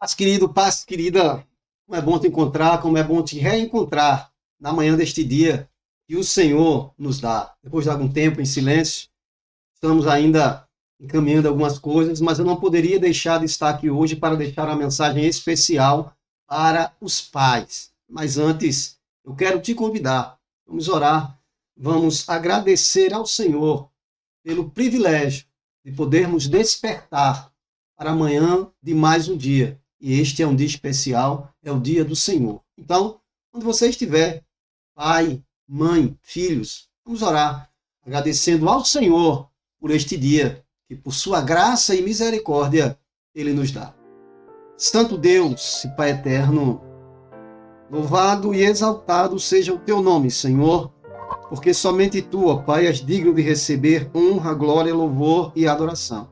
Paz, querido, paz, querida, como é bom te encontrar, como é bom te reencontrar na manhã deste dia que o Senhor nos dá. Depois de algum tempo em silêncio, estamos ainda encaminhando algumas coisas, mas eu não poderia deixar de estar aqui hoje para deixar uma mensagem especial para os pais. Mas antes, eu quero te convidar, vamos orar, vamos agradecer ao Senhor pelo privilégio de podermos despertar para amanhã de mais um dia. E este é um dia especial, é o dia do Senhor. Então, quando você estiver, pai, mãe, filhos, vamos orar, agradecendo ao Senhor por este dia, que por sua graça e misericórdia Ele nos dá. Santo Deus e Pai eterno, louvado e exaltado seja o teu nome, Senhor, porque somente tu, ó Pai, és digno de receber honra, glória, louvor e adoração.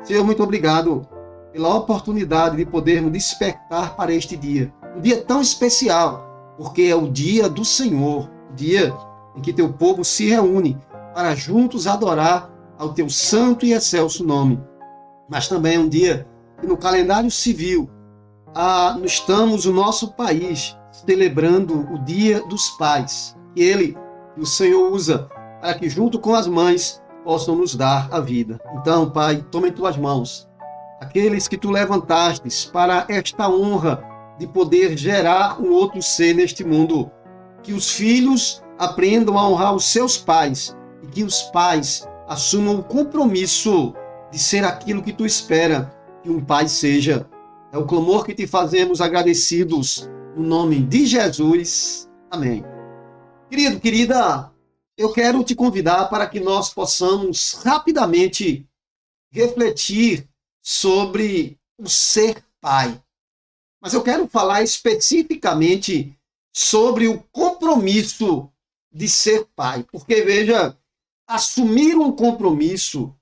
Senhor, muito obrigado pela oportunidade de podermos despertar para este dia. Um dia tão especial, porque é o dia do Senhor, o dia em que teu povo se reúne para juntos adorar ao teu santo e excelso nome. Mas também é um dia que no calendário civil estamos, o nosso país, celebrando o Dia dos Pais. Que o Senhor usa para que junto com as mães possam nos dar a vida. Então, Pai, toma em tuas mãos aqueles que tu levantastes para esta honra de poder gerar um outro ser neste mundo. Que os filhos aprendam a honrar os seus pais e que os pais assumam o compromisso de ser aquilo que tu espera que um pai seja. É o clamor que te fazemos agradecidos no nome de Jesus. Amém. Querido, querida, eu quero te convidar para que nós possamos rapidamente refletir sobre o ser pai. Mas eu quero falar especificamente sobre o compromisso de ser pai. Porque, veja, assumir um compromisso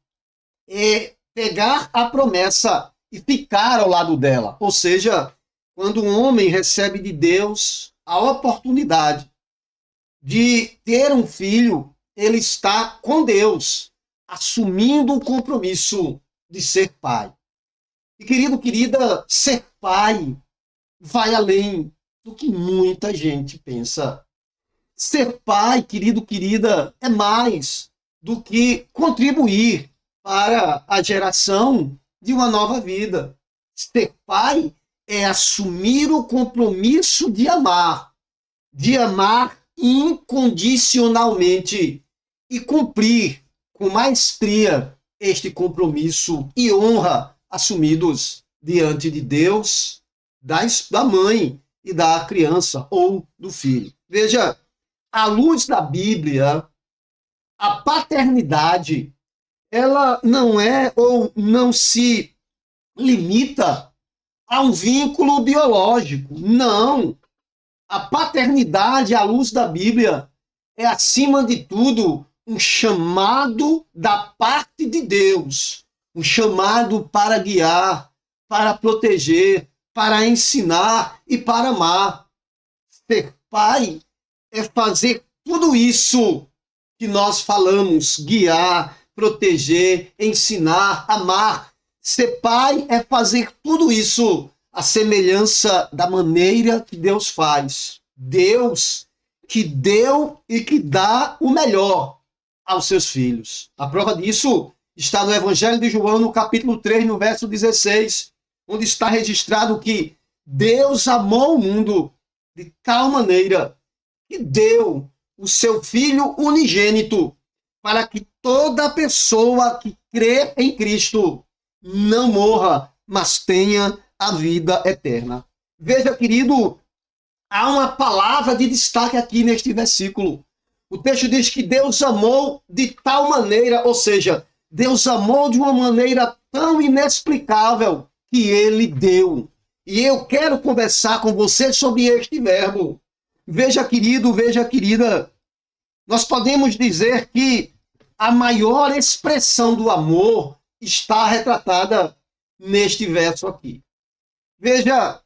é pegar a promessa e ficar ao lado dela. Ou seja, quando um homem recebe de Deus a oportunidade de ter um filho, ele está com Deus, assumindo o compromisso de ser pai. E, querido, querida, ser pai vai além do que muita gente pensa. Ser pai, querido, querida, é mais do que contribuir para a geração de uma nova vida. Ser pai é assumir o compromisso de amar incondicionalmente e cumprir com maestria este compromisso e honra assumidos diante de Deus, da mãe e da criança ou do filho. Veja, à luz da Bíblia, a paternidade, ela não é ou não se limita a um vínculo biológico. Não. A paternidade, à luz da Bíblia, é, acima de tudo, um chamado da parte de Deus. Um chamado para guiar, para proteger, para ensinar e para amar. Ser pai é fazer tudo isso que nós falamos: guiar, proteger, ensinar, amar. Ser pai é fazer tudo isso à semelhança da maneira que Deus faz. Deus que deu e que dá o melhor aos seus filhos. A prova disso está no Evangelho de João, no capítulo 3, no verso 16, onde está registrado que Deus amou o mundo de tal maneira que deu o seu Filho unigênito para que toda pessoa que crê em Cristo não morra, mas tenha a vida eterna. Veja, querido, há uma palavra de destaque aqui neste versículo. O texto diz que Deus amou de tal maneira, ou seja, Deus amou de uma maneira tão inexplicável que ele deu. E eu quero conversar com você sobre este verbo. Veja, querido, veja, querida, nós podemos dizer que a maior expressão do amor está retratada neste verso aqui. Veja,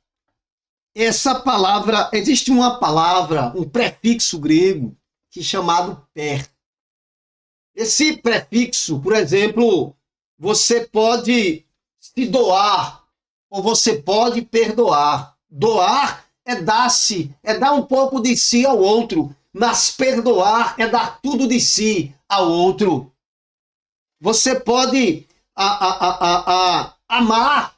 essa palavra, existe uma palavra, um prefixo grego, que é chamado per. Esse prefixo, por exemplo, você pode se doar ou você pode perdoar. Doar é dar-se, é dar um pouco de si ao outro, mas perdoar é dar tudo de si ao outro. Você pode amar,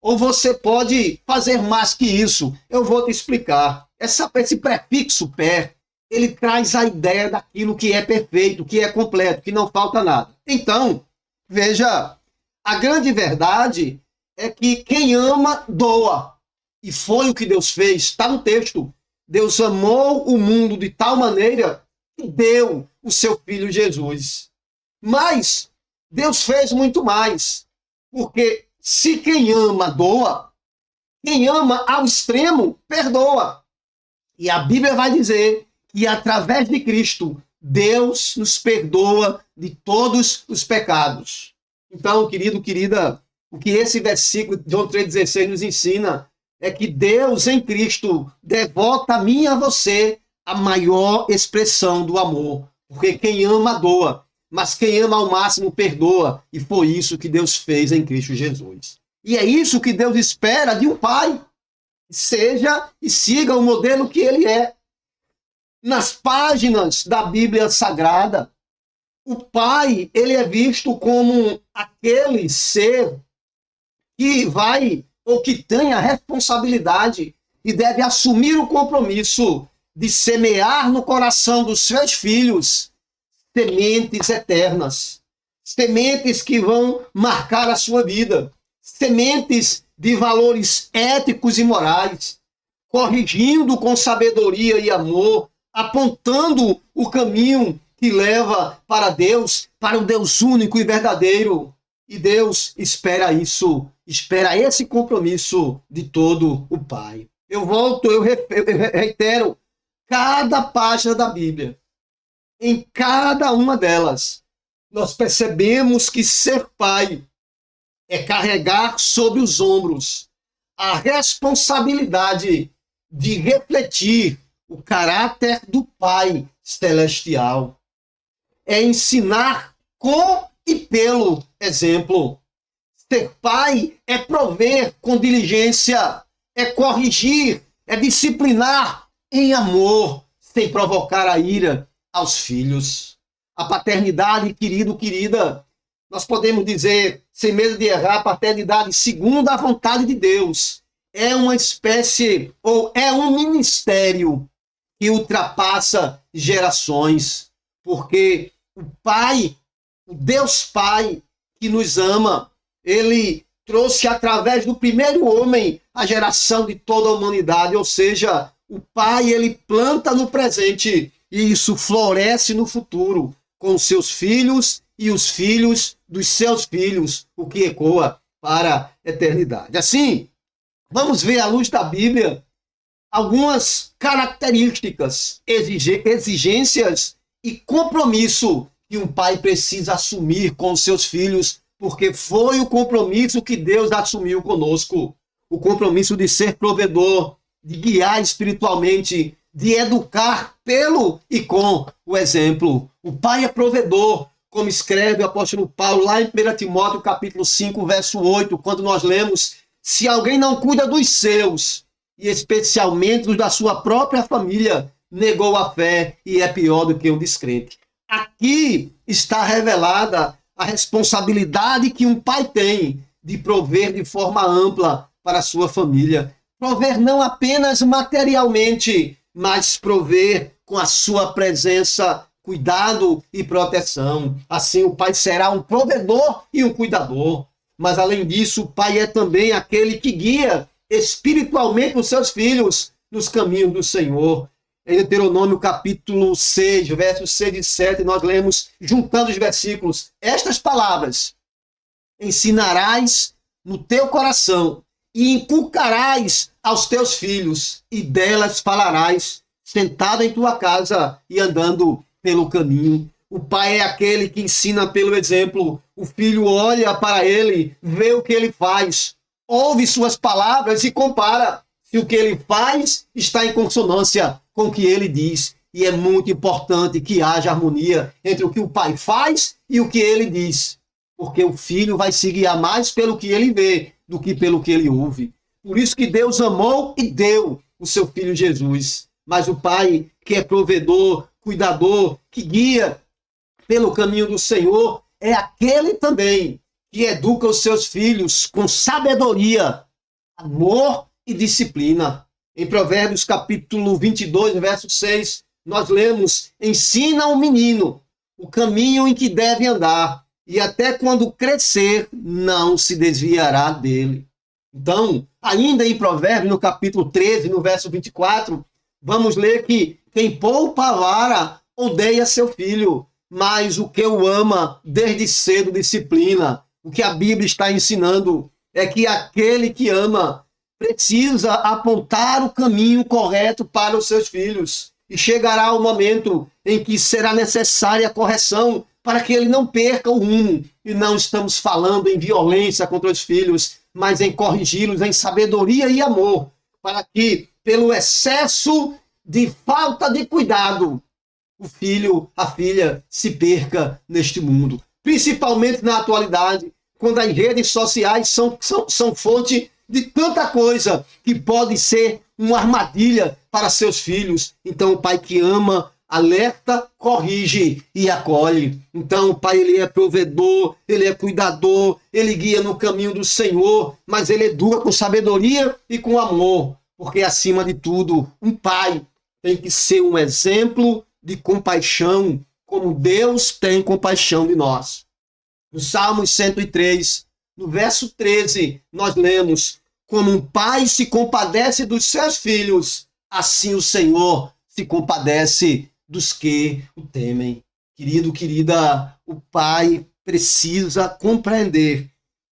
ou você pode fazer mais que isso. Eu vou te explicar. Esse prefixo per, ele traz a ideia daquilo que é perfeito, que é completo, que não falta nada. Então, veja, a grande verdade é que quem ama, doa. E foi o que Deus fez. Está no texto. Deus amou o mundo de tal maneira que deu o seu Filho Jesus. Mas Deus fez muito mais. Porque se quem ama, doa, quem ama ao extremo, perdoa. E a Bíblia vai dizer que através de Cristo, Deus nos perdoa de todos os pecados. Então, querido, querida, o que esse versículo de João 3,16 nos ensina é que Deus em Cristo devota a mim e a você a maior expressão do amor. Porque quem ama, doa. Mas quem ama ao máximo, perdoa. E foi isso que Deus fez em Cristo Jesus. E é isso que Deus espera de um pai. Seja e siga o modelo que ele é. Nas páginas da Bíblia Sagrada, o pai, ele é visto como aquele ser que vai, ou que tem a responsabilidade e deve assumir o compromisso de semear no coração dos seus filhos sementes eternas, sementes que vão marcar a sua vida, sementes de valores éticos e morais, corrigindo com sabedoria e amor, apontando o caminho que leva para Deus, para o Deus único e verdadeiro. E Deus espera isso, espera esse compromisso de todo o Pai. Eu reitero, cada página da Bíblia, em cada uma delas, nós percebemos que ser pai é carregar sobre os ombros a responsabilidade de refletir o caráter do Pai celestial. É ensinar com e pelo exemplo. Ser pai é prover com diligência, é corrigir, é disciplinar em amor, sem provocar a ira aos filhos. A paternidade, querido, querida, nós podemos dizer, sem medo de errar, a paternidade segundo a vontade de Deus é uma espécie, ou é um ministério que ultrapassa gerações, porque o Pai, o Deus Pai que nos ama, ele trouxe através do primeiro homem a geração de toda a humanidade, ou seja, o Pai, ele planta no presente e isso floresce no futuro com os seus filhos e os filhos dos seus filhos, o que ecoa para a eternidade. Assim, vamos ver à luz da Bíblia algumas características, exigências e compromisso que um pai precisa assumir com os seus filhos, porque foi o compromisso que Deus assumiu conosco. O compromisso de ser provedor, de guiar espiritualmente, de educar pelo e com o exemplo. O pai é provedor, como escreve o apóstolo Paulo lá em 1 Timóteo capítulo 5, verso 8, quando nós lemos: se alguém não cuida dos seus, e especialmente os da sua própria família, negou a fé e é pior do que um descrente. Aqui está revelada a responsabilidade que um pai tem de prover de forma ampla para a sua família. Prover não apenas materialmente, mas prover com a sua presença, cuidado e proteção. Assim, o pai será um provedor e um cuidador. Mas, além disso, o pai é também aquele que guia espiritualmente os seus filhos nos caminhos do Senhor. Em Deuteronômio capítulo 6, versos 6 e 7, nós lemos, juntando os versículos, estas palavras: ensinarás no teu coração e inculcarás aos teus filhos, e delas falarás, sentado em tua casa e andando pelo caminho. O pai é aquele que ensina pelo exemplo. O filho olha para ele, vê o que ele faz, ouve suas palavras e compara se o que ele faz está em consonância com o que ele diz. E é muito importante que haja harmonia entre o que o pai faz e o que ele diz, porque o filho vai se guiar mais pelo que ele vê do que pelo que ele ouve. Por isso que Deus amou e deu o seu Filho Jesus. Mas o Pai, que é provedor, cuidador, que guia pelo caminho do Senhor, é aquele também que educa os seus filhos com sabedoria, amor e disciplina. Em Provérbios capítulo 22, verso 6, nós lemos: ensina ao menino o caminho em que deve andar, e até quando crescer, não se desviará dele. Então, ainda em Provérbios, no capítulo 13, no verso 24, vamos ler que quem poupa a vara odeia seu filho, mas o que o ama desde cedo disciplina. O que a Bíblia está ensinando é que aquele que ama precisa apontar o caminho correto para os seus filhos. E chegará o momento em que será necessária a correção para que ele não perca o rumo. E não estamos falando em violência contra os filhos, mas em corrigi-los em sabedoria e amor, para que, pelo excesso de falta de cuidado, o filho, a filha, se perca neste mundo. Principalmente na atualidade, quando as redes sociais são fonte de tanta coisa que pode ser uma armadilha para seus filhos. Então, o pai que ama, alerta, corrige e acolhe. Então, o pai, ele é provedor, ele é cuidador, ele guia no caminho do Senhor, mas ele educa com sabedoria e com amor, porque, acima de tudo, um pai tem que ser um exemplo de compaixão, como Deus tem compaixão de nós. No Salmos 103, no verso 13, nós lemos: como um pai se compadece dos seus filhos, assim o Senhor se compadece dos que o temem. Querido, querida, o pai precisa compreender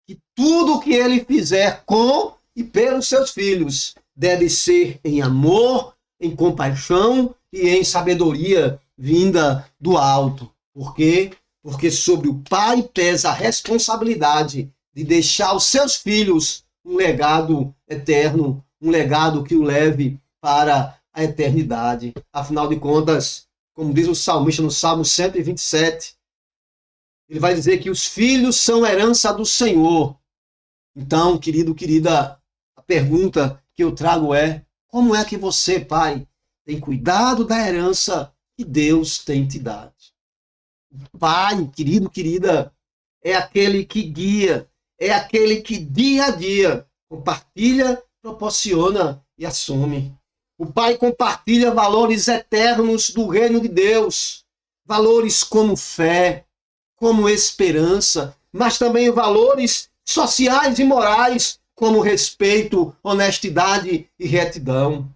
que tudo o que ele fizer com e pelos seus filhos deve ser em amor, em compaixão e em sabedoria vinda do alto. Por quê? Porque sobre o pai pesa a responsabilidade de deixar aos seus filhos um legado eterno, um legado que o leve para a eternidade. Afinal de contas, como diz o salmista no Salmo 127, ele vai dizer que os filhos são herança do Senhor. Então, querido, querida, a pergunta que eu trago é: como é que você, pai, tem cuidado da herança que Deus tem te dado? Pai, querido, querida, é aquele que guia, é aquele que dia a dia compartilha, proporciona e assume. O pai compartilha valores eternos do reino de Deus, valores como fé, como esperança, mas também valores sociais e morais, como respeito, honestidade e retidão.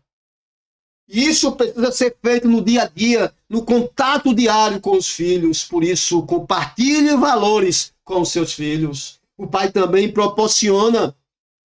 Isso precisa ser feito no dia a dia, no contato diário com os filhos. Por isso, compartilhe valores com os seus filhos. O pai também proporciona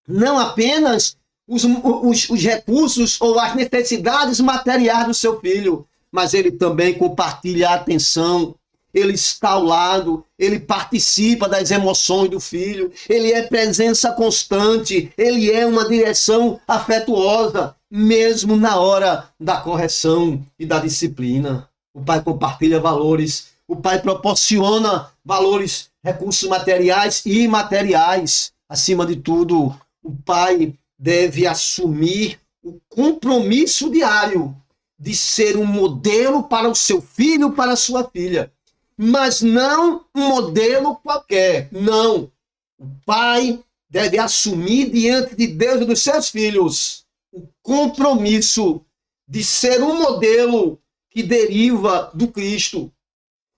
não apenas os recursos ou as necessidades materiais do seu filho, mas ele também compartilha a atenção. Ele está ao lado, ele participa das emoções do filho, ele é presença constante, ele é uma direção afetuosa, mesmo na hora da correção e da disciplina. O pai compartilha valores, o pai proporciona valores, recursos materiais e imateriais. Acima de tudo, o pai deve assumir o compromisso diário de ser um modelo para o seu filho, para a sua filha. Mas não um modelo qualquer, não. O pai deve assumir diante de Deus e dos seus filhos o compromisso de ser um modelo que deriva do Cristo,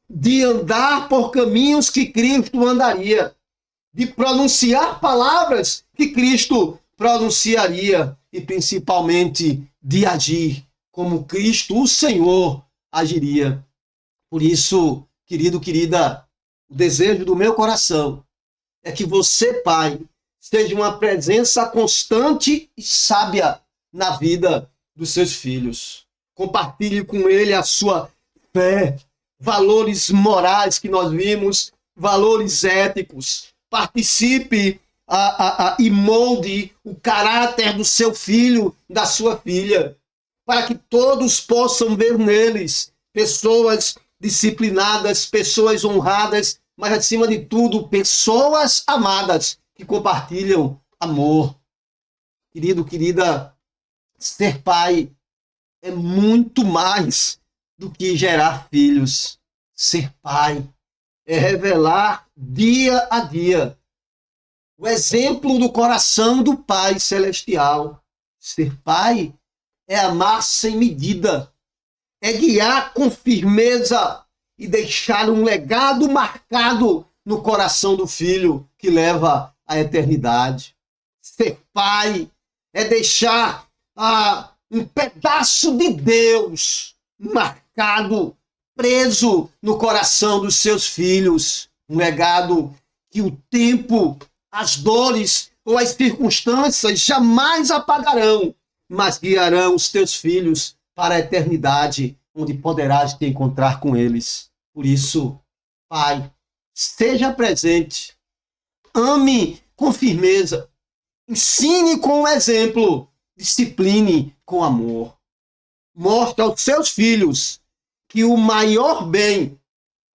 de andar por caminhos que Cristo andaria, de pronunciar palavras que Cristo pronunciaria e principalmente de agir como Cristo, o Senhor, agiria. Por isso, querido, querida, o desejo do meu coração é que você, pai, seja uma presença constante e sábia na vida dos seus filhos. Compartilhe com ele a sua fé, valores morais que nós vimos, valores éticos. Participe e molde o caráter do seu filho, da sua filha, para que todos possam ver neles pessoas disciplinadas, pessoas honradas, mas, acima de tudo, pessoas amadas que compartilham amor. Querido, querida, ser pai é muito mais do que gerar filhos. Ser pai é revelar dia a dia o exemplo do coração do Pai Celestial. Ser pai é amar sem medida, é guiar com firmeza e deixar um legado marcado no coração do filho que leva à eternidade. Ser pai é deixar um pedaço de Deus marcado, preso no coração dos seus filhos. Um legado que o tempo, as dores ou as circunstâncias jamais apagarão, mas guiarão os teus filhos para a eternidade, onde poderás te encontrar com eles. Por isso, Pai, seja presente, ame com firmeza, ensine com o exemplo, discipline com amor. Mostre aos seus filhos que o maior bem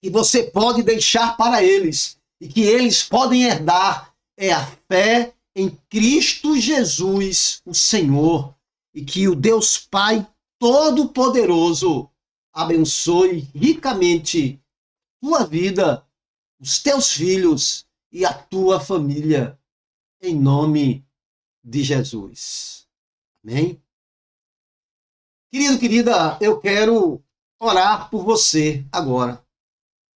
que você pode deixar para eles e que eles podem herdar é a fé em Cristo Jesus, o Senhor, e que o Deus Pai Todo-Poderoso abençoe ricamente tua vida, os teus filhos e a tua família, em nome de Jesus. Amém? Querido, querida, eu quero orar por você agora.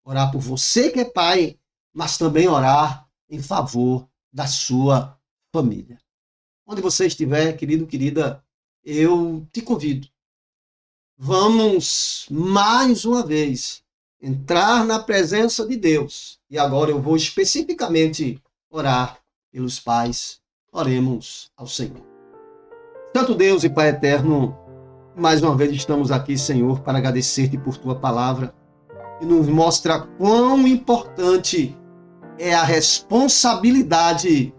Orar por você que é pai, mas também orar em favor da sua família. Onde você estiver, querido, querida, eu te convido. Vamos, mais uma vez, entrar na presença de Deus. E agora eu vou especificamente orar pelos pais. Oremos ao Senhor. Santo Deus e Pai eterno, mais uma vez estamos aqui, Senhor, para agradecer-te por tua palavra, que nos mostra quão importante é a responsabilidade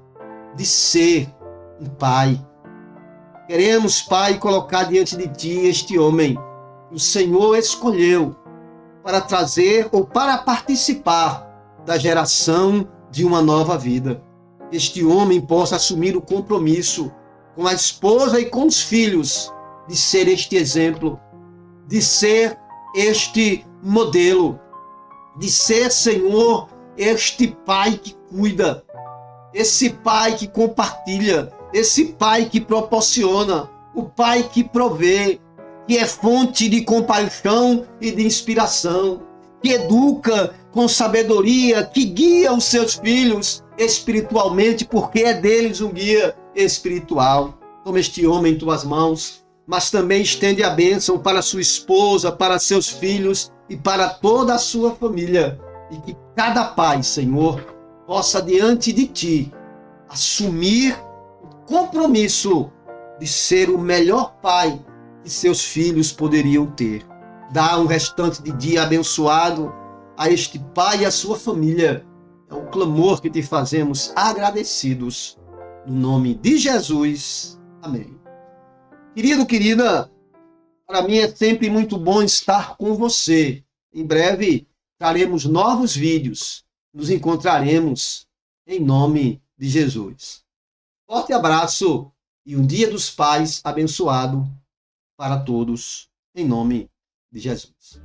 de ser um pai. Queremos, Pai, colocar diante de ti este homem que o Senhor escolheu para trazer ou para participar da geração de uma nova vida. Este homem possa assumir o compromisso com a esposa e com os filhos de ser este exemplo, de ser este modelo, de ser, Senhor, este pai que cuida, esse pai que compartilha, esse pai que proporciona, o pai que provê, que é fonte de compaixão e de inspiração, que educa com sabedoria, que guia os seus filhos espiritualmente, porque é deles um guia espiritual. Toma este homem em tuas mãos, mas também estende a bênção para sua esposa, para seus filhos e para toda a sua família. E que cada pai, Senhor, possa diante de ti assumir o compromisso de ser o melhor pai que seus filhos poderiam ter. Dá um restante de dia abençoado a este pai e a sua família. É o clamor que te fazemos agradecidos. No nome de Jesus. Amém. Querido, querida, para mim é sempre muito bom estar com você. Em breve traremos novos vídeos. Nos encontraremos em nome de Jesus. Forte abraço e um Dia dos Pais abençoado para todos, em nome de Jesus.